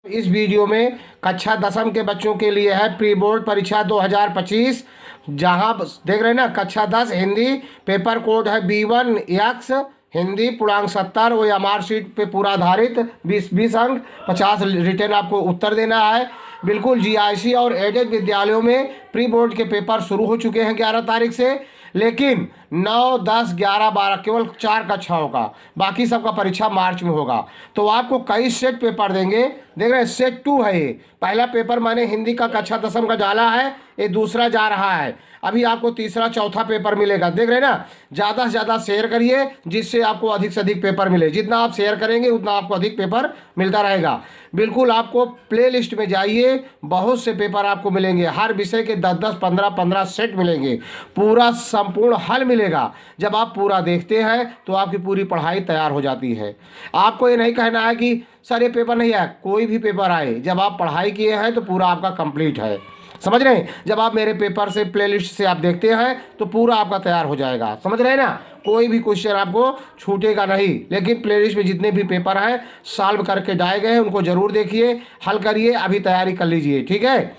इस वीडियो में कक्षा दसम के बच्चों के लिए है प्री बोर्ड परीक्षा 2025। जहां देख रहे हैं ना, कक्षा 10 हिंदी पेपर कोड है B1X हिंदी पूर्णांक 70 वो एमआर शीट पे पूरा आधारित 20 अंक 50 रिटर्न आपको उत्तर देना है। बिल्कुल जीआईसी और एडेड विद्यालयों में प्री बोर्ड के पेपर शुरू हो चुके हैं 11 तारीख से, लेकिन 9, 10, 11, 12 केवल 4 कक्षाओं का, बाकी सबका परीक्षा मार्च में होगा। तो आपको कई सेट पेपर देंगे। देख रहे हैं सेट 2 है ये। पहला पेपर मैंने हिंदी का कक्षा दसम का डाला है, ये दूसरा जा रहा है। अभी आपको तीसरा चौथा पेपर मिलेगा। देख रहे हैं ना, ज़्यादा से ज़्यादा शेयर करिए जिससे आपको अधिक से अधिक पेपर मिले। जितना आप शेयर करेंगे उतना आपको अधिक पेपर मिलता रहेगा। बिल्कुल आपको प्ले लिस्ट में जाइए, बहुत से पेपर आपको मिलेंगे। हर विषय के 10-10, 15-15 सेट मिलेंगे। पूरा संपूर्ण हल मिलेगा। जब आप पूरा देखते हैं तो आपकी पूरी पढ़ाई तैयार हो जाती है। आपको ये नहीं कहना है कि सर ये पेपर नहीं आया। कोई भी पेपर आए, जब आप पढ़ाई किए हैं तो पूरा आपका कंप्लीट है। समझ रहे हैं? जब आप मेरे पेपर से प्लेलिस्ट से आप देखते हैं तो पूरा आपका तैयार हो जाएगा। समझ रहे हैं ना? कोई भी क्वेश्चन आपको छूटेगा नहीं। लेकिन प्लेलिस्ट में जितने भी पेपर हैं सॉल्व करके डाले गए हैं उनको जरूर देखिए, हल करिए, अभी तैयारी कर लीजिए। ठीक है?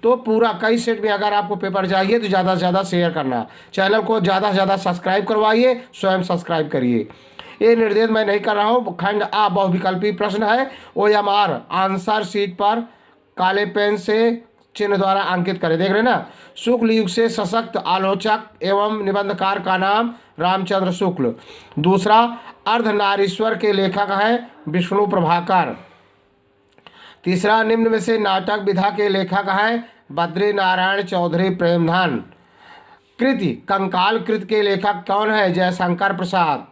तो पूरा कई सेट में अगर आपको पेपर चाहिए तो ज़्यादा से ज़्यादा शेयर करना, चैनल को ज़्यादा से ज़्यादा सब्सक्राइब करवाइए, स्वयं सब्सक्राइब करिए। ये निर्देश मैं नहीं कर रहा हूँ। खंड आ बहुविकल्पी प्रश्न है, OMR आंसर शीट पर काले पेन से चिन्ह द्वारा अंकित करें। देख रहे हैं ना, शुक्ल युग से सशक्त आलोचक एवं निबंधकार का नाम रामचंद्र शुक्ल। दूसरा, अर्धनारीश्वर के लेखक हैं विष्णु प्रभाकर। तीसरा, निम्न में से नाटक विधा के लेखक हैं बद्री नारायण चौधरी प्रेमधन। कृति कंकाल कृत के लेखक कौन है? जयशंकर प्रसाद।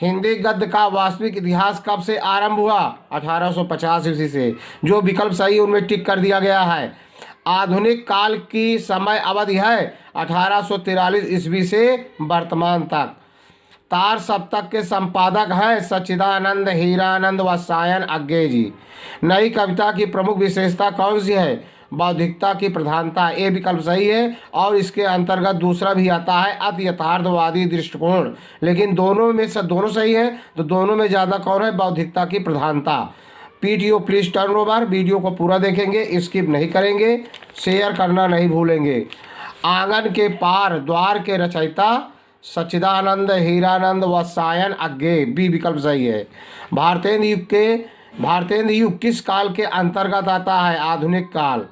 हिंदी गद्य का वास्तविक इतिहास कब से आरंभ हुआ? 1850 ईस्वी से। जो विकल्प सही उनमें टिक कर दिया गया है। आधुनिक काल की समय अवधि है 1843 ईस्वी से वर्तमान तक। तार सप्तक के संपादक हैं सच्चिदानंद हीरानंद व सायन अज्ञे जी। नई कविता की प्रमुख विशेषता कौन सी है? बौद्धिकता की प्रधानता। ये विकल्प सही है। और इसके अंतर्गत दूसरा भी आता है अति यथार्थवादी दृष्टिकोण। लेकिन दोनों में से दोनों सही है, तो दोनों में ज़्यादा कौन है? बौद्धिकता की प्रधानता। PTO please turn over. Video को पूरा देखेंगे, स्किप नहीं करेंगे, शेयर करना नहीं भूलेंगे। आंगन के पार द्वार के रचयिता सच्चिदानंद हीरानंद व सायन अज्ञे। बी विकल्प सही है। भारतेंद्र युग किस काल के अंतर्गत आता है? आधुनिक काल।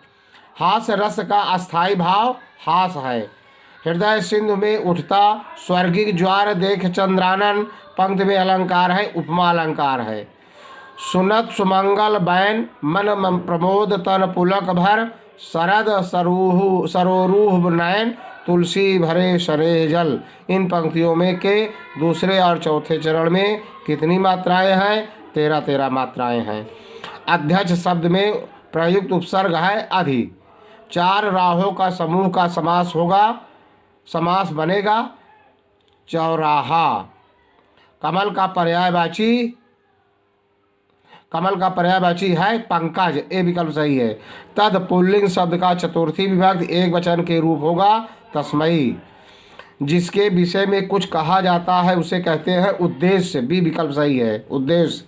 हास रस का अस्थाई भाव हास है। हृदय सिंधु में उठता स्वर्गीय ज्वार देख चंद्रानन पंक्ति में अलंकार है, उपमा अलंकार है। सुनत सुमंगल बैन मन प्रमोद तन पुलक भर शरद सरोरूह नयन तुलसी भरे शरे जल। इन पंक्तियों में के दूसरे और चौथे चरण में कितनी मात्राएं हैं? 13 मात्राएं हैं। अध्यक्ष शब्द में प्रयुक्त उपसर्ग है अधि। 4 राहों का समूह का समास बनेगा चौराहा। कमल का पर्यायवाची है पंकज। ए विकल्प सही है। तद पुल्लिंग शब्द का चतुर्थी विभक्ति एक वचन के रूप होगा तस्मयी। जिसके विषय में कुछ कहा जाता है उसे कहते हैं उद्देश्य। बी विकल्प सही है, उद्देश्य।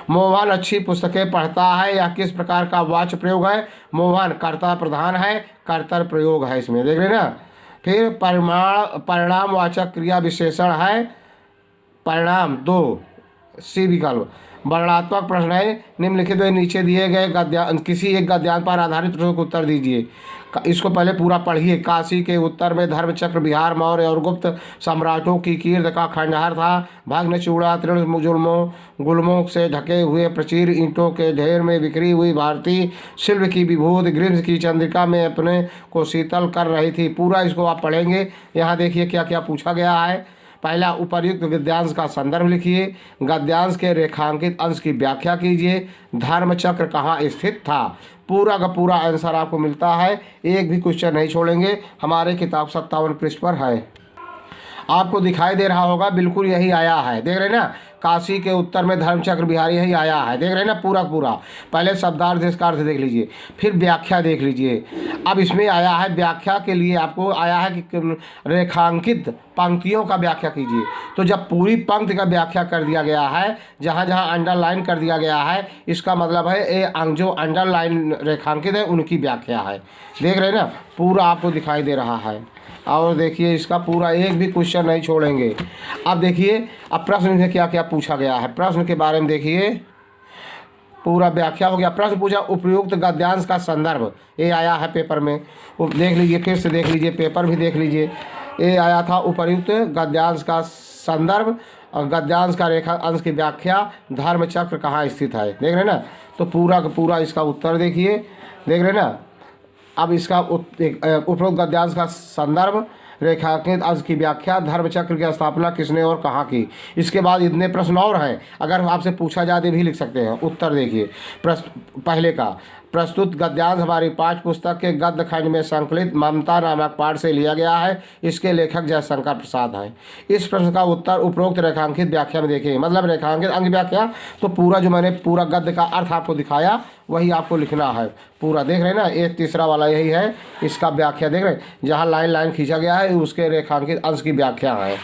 मोहन अच्छी पुस्तकें पढ़ता है या किस प्रकार का वाच्य प्रयोग है? मोहन कर्ता प्रधान है, कर्तर प्रयोग है इसमें। देख रहे ना। फिर परिणामवाचक क्रिया विशेषण है परिणाम 2। सी विकल्प। वर्णनात्मक प्रश्न है। निम्नलिखित में नीचे दिए गए गद्यांश किसी एक गद्यांश पर आधारित प्रश्नों का उत्तर दीजिए। इसको पहले पूरा पढ़िए। काशी के उत्तर में धर्मचक्र बिहार मौर्य और गुप्त सम्राटों की कीर्ति का खंडहर था। भग्न चूड़ा तृण गुल्मों से ढके हुए प्रचीर ईंटों के ढेर में बिखरी हुई भारतीय शिल्प की विभूति ग्रीष्म की चंद्रिका में अपने को शीतल कर रही थी। पूरा इसको आप पढ़ेंगे। यहाँ देखिए क्या क्या पूछा गया है। पहला, उपर्युक्त गद्यांश का संदर्भ लिखिए। गद्यांश के रेखांकित अंश की व्याख्या कीजिए। धर्मचक्र कहाँ स्थित था? पूरा का पूरा आंसर आपको मिलता है। एक भी क्वेश्चन नहीं छोड़ेंगे। हमारे किताब 57 पृष्ठ पर है। आपको दिखाई दे रहा होगा, बिल्कुल यही आया है, देख रहे हैं ना। काशी के उत्तर में धर्मचक्र बिहारी यही आया है, देख रहे हैं ना पूरा पूरा। पहले शब्दार्थ इसका अर्थ देख लीजिए, फिर व्याख्या देख लीजिए। अब इसमें आया है व्याख्या के लिए, आपको आया है कि रेखांकित पंक्तियों का व्याख्या कीजिए। तो जब पूरी पंक्ति का व्याख्या कर दिया गया है, जहाँ जहाँ अंडरलाइन कर दिया गया है, इसका मतलब है ये जो अंडरलाइन रेखांकित है उनकी व्याख्या है। देख रहे हैं ना, पूरा आपको दिखाई दे रहा है। और देखिए इसका पूरा एक भी क्वेश्चन नहीं छोड़ेंगे। अब देखिए अब प्रश्न में क्या क्या पूछा गया है, प्रश्न के बारे में देखिए। पूरा व्याख्या हो गया। प्रश्न पूछा उपयुक्त गद्यांश का संदर्भ, ये आया है पेपर में, वो देख लीजिए, फिर से देख लीजिए, पेपर भी देख लीजिए। ये आया था उपयुक्त गद्यांश का संदर्भ और गद्यांश का रेखा अंश की व्याख्या, धर्मचक्र कहाँ स्थित है, देख रहे हैं ना। तो पूरा का पूरा इसका उत्तर देखिए, देख रहे हैं ना। अब इसका उपरोक्त गद्यांश का संदर्भ, रेखांकित अंश की व्याख्या, धर्मचक्र की स्थापना किसने और कहाँ की। इसके बाद इतने प्रश्न और हैं, अगर आपसे पूछा जाए भी लिख सकते हैं। उत्तर देखिए पहले का, प्रस्तुत गद्यांश हमारी पाठ्य पुस्तक के गद्य खंड में संकलित ममता नामक पाठ से लिया गया है। इसके लेखक जयशंकर प्रसाद हैं। इस प्रश्न का उत्तर उपरोक्त रेखांकित व्याख्या में देखेंगे, मतलब रेखांकित अंग व्याख्या। तो पूरा जो मैंने पूरा गद्य का अर्थ आपको दिखाया वही आपको लिखना है पूरा, देख रहे हैं ना। ये तीसरा वाला यही है, इसका व्याख्या देख रहे हैं, जहाँ लाइन लाइन खींचा गया है उसके रेखांकित अंश की व्याख्या है।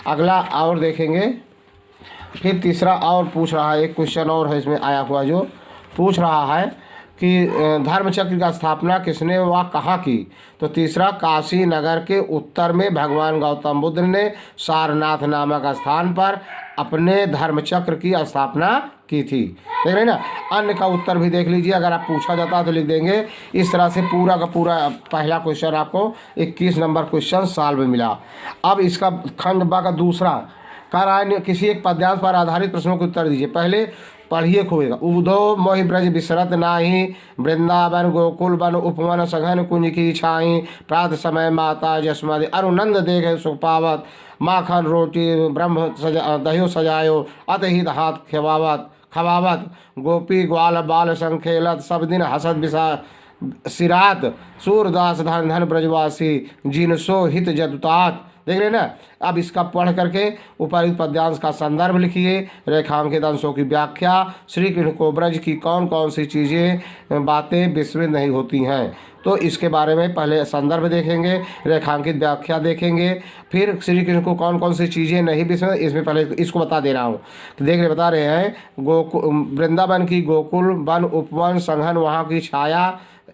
अगला और देखेंगे, फिर तीसरा और पूछ रहा है, एक क्वेश्चन और है इसमें आया हुआ जो पूछ रहा है कि धर्मचक्र की स्थापना किसने व कहाँ की। तो तीसरा, काशी नगर के उत्तर में भगवान गौतम बुद्ध ने सारनाथ नामक स्थान पर अपने धर्मचक्र की स्थापना की थी, देख रहे हैं ना। अन्य का उत्तर भी देख लीजिए, अगर आप पूछा जाता तो लिख देंगे। इस तरह से पूरा का पूरा पहला क्वेश्चन आपको 21 नंबर क्वेश्चन सॉल्व में मिला। अब इसका खंड बा का दूसरा, कार्य किसी एक पद्यांश पर आधारित प्रश्नों के उत्तर दीजिए। पहले पढ़िए खूबेगा। उधो मोहि ब्रज बिसरत नाही, वृंदावन गोकुल बन उपवन सघन कुंज की छाई, प्रातः समय माता जसमति अरुनंद देखे सुख पावत, माखन रोटी ब्रह्म दह्यो सजायो, अतहित हाथ खवावत, गोपी ग्वाल बाल संखेलत, सब दिन हसत बिसा सिरात, सूरदास धन धन ब्रजवासी, जिनसो हित जदुतात, देख रहे हैं ना। अब इसका पढ़ करके उपर्युक्त पद्यांश का संदर्भ लिखिए, रेखांकित अंशों की व्याख्या, श्री कृष्ण को ब्रज की कौन कौन सी चीज़ें बातें विस्मृत नहीं होती हैं। तो इसके बारे में पहले संदर्भ देखेंगे, रेखांकित व्याख्या देखेंगे, फिर श्री कृष्ण को कौन कौन सी चीज़ें नहीं विस्मृत, इसमें पहले इसको बता दे रहा हूँ। तो देख रहे बता रहे हैं, वृंदावन की गोकुल वन उपवन संघन वहाँ की छाया,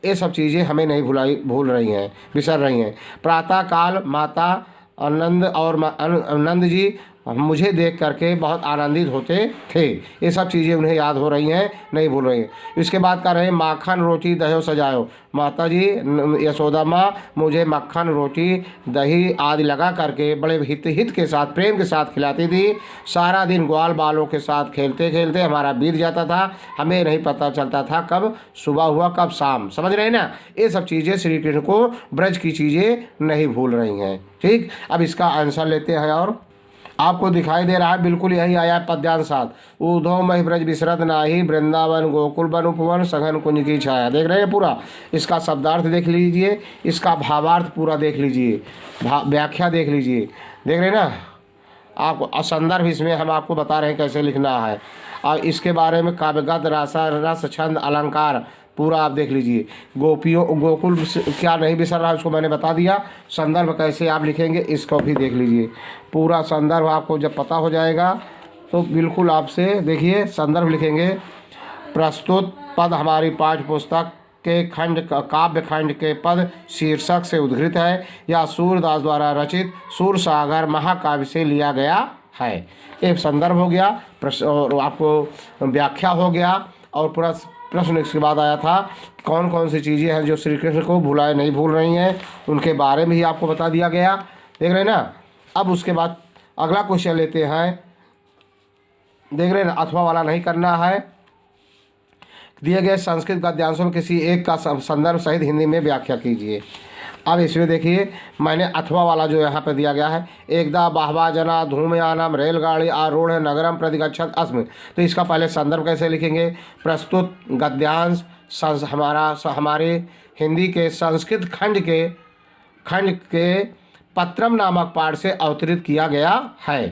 ये सब चीज़ें हमें नहीं भूल रही हैं, बिसर रही हैं। प्रातः काल माता आनंद और आनंद जी मुझे देख करके बहुत आनंदित होते थे, ये सब चीज़ें उन्हें याद हो रही हैं, नहीं भूल रही हैं। इसके बाद कर रहे हैं, माखन रोटी दही सजाओ, माता जी यशोदा माँ मुझे मक्खन रोटी दही आदि लगा करके बड़े हित के साथ प्रेम के साथ खिलाती थी। सारा दिन ग्वाल बालों के साथ खेलते खेलते हमारा बीत जाता था, हमें नहीं पता चलता था कब सुबह हुआ कब शाम, समझ रहे हैं ना। ये सब चीज़ें श्री कृष्ण को ब्रज की चीज़ें नहीं भूल रही हैं। ठीक, अब इसका आंसर लेते हैं और आपको दिखाई दे रहा है, बिल्कुल यही आया है पद्यांशात। उधो महि ब्रज बिसरत नाही, वृंदावन गोकुल वन उपवन सघन कुंज की छाया, देख रहे हैं पूरा। इसका शब्दार्थ देख लीजिए, इसका भावार्थ पूरा देख लीजिए, व्याख्या देख लीजिए, देख रहे हैं ना। आपको संदर्भ इसमें हम आपको बता रहे हैं कैसे लिखना है, और इसके बारे में काव्यगत रस छंद अलंकार पूरा आप देख लीजिए। गोपियों गोकुल क्या नहीं बिसर रहा उसको मैंने बता दिया। संदर्भ कैसे आप लिखेंगे इसको भी देख लीजिए। पूरा संदर्भ आपको जब पता हो जाएगा तो बिल्कुल आपसे देखिए संदर्भ लिखेंगे। प्रस्तुत पद हमारी पाठ्य पुस्तक के खंड काव्य खंड के पद शीर्षक से उद्धृत है या सूरदास द्वारा रचित सूरसागर महाकाव्य से लिया गया है। एक संदर्भ हो गया, और आपको व्याख्या हो गया, और पूरा प्रश्न इसके बाद आया था कौन कौन सी चीज़ें हैं जो श्री कृष्ण को नहीं भूल रही हैं, उनके बारे में ही आपको बता दिया गया, देख रहे हैं ना। अब उसके बाद अगला क्वेश्चन लेते हैं, देख रहे हैं ना, अथवा वाला नहीं करना है। दिए गए संस्कृत गद्यांशों में किसी एक का संदर्भ सहित हिंदी में व्याख्या कीजिए। अब इसमें देखिए मैंने अथवा वाला जो यहाँ पे दिया गया है, एकदा बाहवा जना धूमयानम रेलगाड़ी आरूढ़ नगरम प्रतिगच्छत अस्म। तो इसका पहले संदर्भ कैसे लिखेंगे। प्रस्तुत गद्यांश हमारे हिंदी के संस्कृत खंड के पत्रम नामक पाठ से अवतरित किया गया है।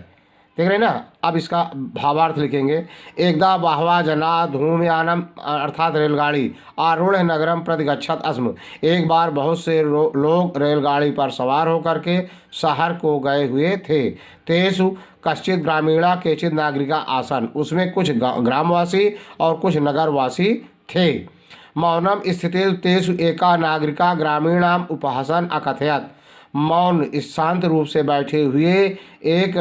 देख रहे हैं ना। अब इसका भावार्थ लिखेंगे। एकदा बहवा जना धूमयानम अर्थात रेलगाड़ी आरूढ़ नगरम प्रतिगच्छत अस्म। एक बार बहुत से लोग रेलगाड़ी पर सवार होकर के शहर को गए हुए थे। तेसु कश्चित ग्रामीणा केचित नागरिका आसन। उसमें कुछ ग्रामवासी और कुछ नगरवासी थे। मौनम स्थिते तेसु एका नागरिका ग्रामीणाम उपहासन अकथयत। मौन शांत रूप से बैठे हुए एक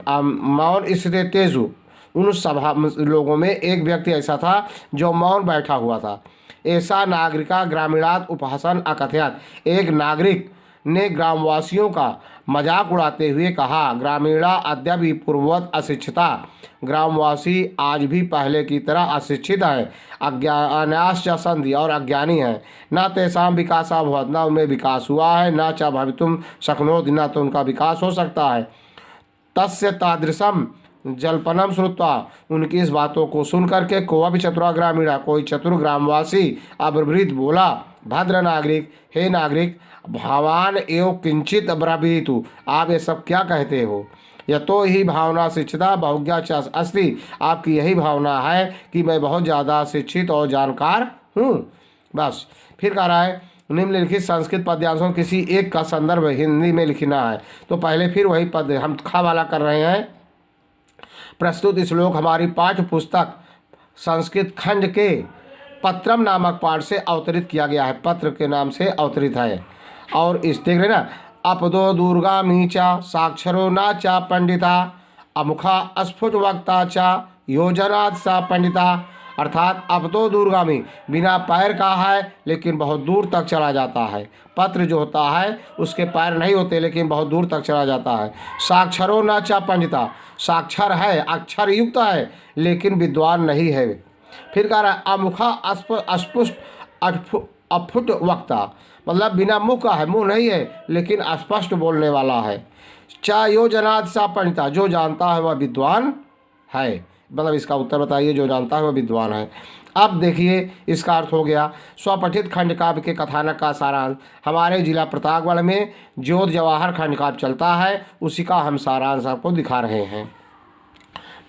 मौन स्थित तेजु उन सभा लोगों में एक व्यक्ति ऐसा था जो मौन बैठा हुआ था। ऐसा नागरिका ग्रामीणात उपहासन अकथयत। एक नागरिक ने ग्रामवासियों का मजाक उड़ाते हुए कहा, ग्रामीणा अद्यापि पूर्ववत अशिक्षिता। ग्रामवासी आज भी पहले की तरह अशिक्षित हैं, अज्ञानाश्च सन्ति और अज्ञानी हैं। न तेषां विकासा भवत्, न उनमें विकास हुआ है, न च भवितुं शक्नोति, न तो उनका विकास हो सकता है। तस्य तादृशम जल्पनम श्रुत्वा, उनकी इस बातों को सुन करके कोऽपि चतुरा ग्रामीणा, कोई चतुर ग्रामवासी अब्रवीत बोला, भद्र नागरिक, हे नागरिक, भावान एव किंचित अब्रवीतु, आप ये सब क्या कहते हो। यतो ही भावना शिक्षिता बहुज्ञा च अस्ति, आपकी यही भावना है कि मैं बहुत ज़्यादा शिक्षित और जानकार हूँ। बस फिर कह रहा है निम्नलिखित संस्कृत पद्यांशों किसी एक का संदर्भ हिंदी में लिखना है। तो पहले फिर वही पद हम खा वाला कर रहे हैं। प्रस्तुत श्लोक हमारी पाठ्य पुस्तक संस्कृत खंड के पत्रम नामक पाठ से अवतरित किया गया है। पत्र के नाम से अवतरित है। और इस देख रहे ना, अपदो दुर्गामी चा साक्षरो ना चा पंडिता अमुखा अस्फुट वक्ता चा योजनात् सा पंडिता। अर्थात अपदो दूरगामी, बिना पैर का है लेकिन बहुत दूर तक चला जाता है। पत्र जो होता है उसके पैर नहीं होते लेकिन बहुत दूर तक चला जाता है। साक्षरो ना चा पंडिता, साक्षर है, अक्षर युक्त है लेकिन विद्वान नहीं है। फिर कह रहा है अमुखा अस्पुष्ट अफुट वक्ता, मतलब बिना मुख का है, मुंह नहीं है लेकिन स्पष्ट बोलने वाला है। चा योजनात् सा पंडिता, जो जानता है वह विद्वान है। मतलब इसका उत्तर बताइए, जो जानता है वह विद्वान है। अब देखिए इसका अर्थ हो गया। स्वपठित खंड काव्य के कथानक का सारांश हमारे जिला प्रतापगढ़ में ज्योत जवाहर खंड काव्य चलता है, उसी का हम सारांश आपको दिखा रहे हैं।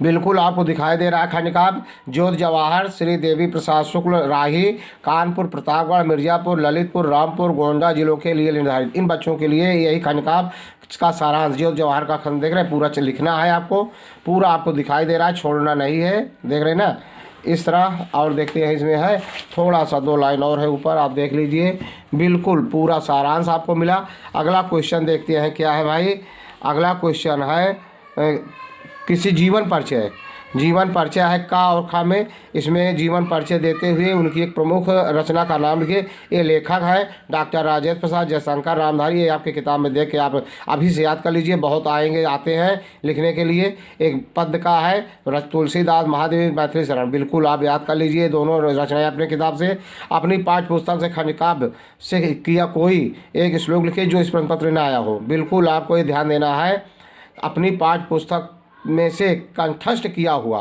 बिल्कुल आपको दिखाई दे रहा है खंड काव्य ज्योत जवाहर श्री देवी प्रसाद शुक्ल राही कानपुर प्रतापगढ़ मिर्जापुर ललितपुर रामपुर गोंडा जिलों के लिए निर्धारित। इन बच्चों के लिए यही खंड काव्य का सारांश ज्योत जवाहर का खंड देख रहे हैं, पूरा लिखना है आपको, पूरा आपको दिखाई दे रहा है, छोड़ना नहीं है। देख रहे हैं ना इस तरह। और देखते हैं इसमें है थोड़ा सा 2 लाइन और है ऊपर, आप देख लीजिए। बिल्कुल पूरा सारांश आपको मिला। अगला क्वेश्चन देखते हैं क्या है भाई। अगला क्वेश्चन है किसी जीवन परिचय। जीवन परिचय है का और खा में। इसमें जीवन परिचय देते हुए उनकी एक प्रमुख रचना का नाम लिखिए। ये लेखक है डॉक्टर राजेंद्र प्रसाद जयशंकर रामधारी। ये आपकी किताब में देख के आप अभी से याद कर लीजिए, बहुत आते हैं लिखने के लिए। एक पद का है तुलसीदास महादेव मैथिली शरण, बिल्कुल आप याद कर लीजिए। दोनों रचनाएं अपनी किताब से, अपनी पाठ्य पुस्तक से खंड काव्य से किया कोई एक श्लोक लिखिए जो इस प्रश्न पत्र में आया हो। बिल्कुल आपको ये ध्यान देना है, अपनी पाठ्य पुस्तक में से कंठस्थ किया हुआ।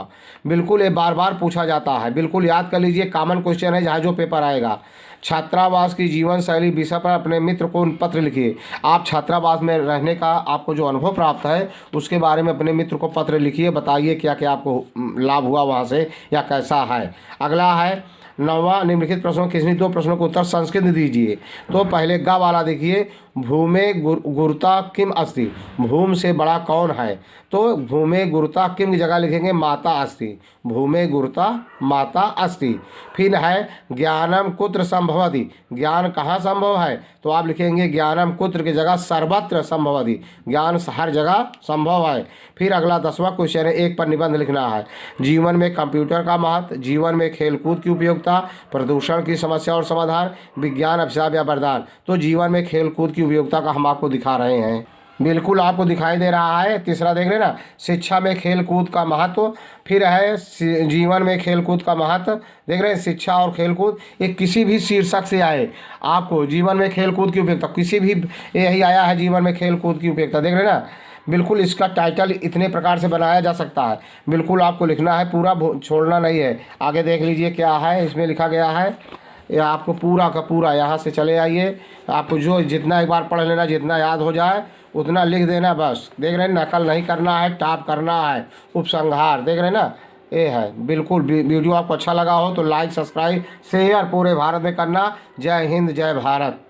बिल्कुल ये बार बार पूछा जाता है, बिल्कुल याद कर लीजिए। कॉमन क्वेश्चन है जहाँ जो पेपर आएगा। छात्रावास की जीवन शैली विषय पर अपने मित्र को पत्र लिखिए। आप छात्रावास में रहने का आपको जो अनुभव प्राप्त है उसके बारे में अपने मित्र को पत्र लिखिए, बताइए क्या क्या आपको लाभ हुआ वहाँ से या कैसा है। अगला है 9वां निम्नलिखित प्रश्नों किसी 2 प्रश्नों को उत्तर संस्कृत में दीजिए। तो पहले गा वाला देखिए, भूमे गुरुता किम अस्ति, भूम से बड़ा कौन है। तो भूमे गुरुता किम की जगह लिखेंगे माता अस्ति, भूमे गुरुता माता अस्ति। फिर है ज्ञानम कुत्र संभवति, ज्ञान कहाँ संभव है। तो आप लिखेंगे ज्ञानम कुत्र की जगह सर्वत्र संभवति, ज्ञान हर जगह संभव है। फिर अगला 10वां क्वेश्चन है, एक पर निबंध लिखना है। जीवन में कंप्यूटर का महत्व, जीवन में खेलकूद की उपयोगिता, प्रदूषण की समस्या और समाधान, विज्ञान अभिशाप या वरदान। तो जीवन में खेलकूद की उपयोगिता का हम आपको दिखा रहे हैं, बिल्कुल आपको दिखाई दे रहा है। तीसरा देख रहे ना, शिक्षा में खेलकूद का महत्व। फिर है जीवन में खेलकूद का महत्व, देख रहे हैं शिक्षा और खेलकूद। ये किसी भी शीर्षक से आए आपको, जीवन में खेलकूद की उपयोगिता किसी भी यही आया है, जीवन में खेलकूद की उपयोगिता, देख रहे ना। बिल्कुल इसका टाइटल इतने प्रकार से बनाया जा सकता है, बिल्कुल आपको लिखना है, पूरा छोड़ना नहीं है। आगे देख लीजिए क्या है इसमें लिखा गया है, या आपको पूरा का पूरा यहाँ से चले आइए। आपको जो जितना एक बार पढ़ लेना, जितना याद हो जाए उतना लिख देना बस। देख रहे हैं, नकल नहीं करना है, टाप करना है। उपसंहार देख रहे हैं ना, ये है। बिल्कुल वीडियो आपको अच्छा लगा हो तो लाइक, सब्सक्राइब, शेयर पूरे भारत में करना। जय हिंद, जय भारत।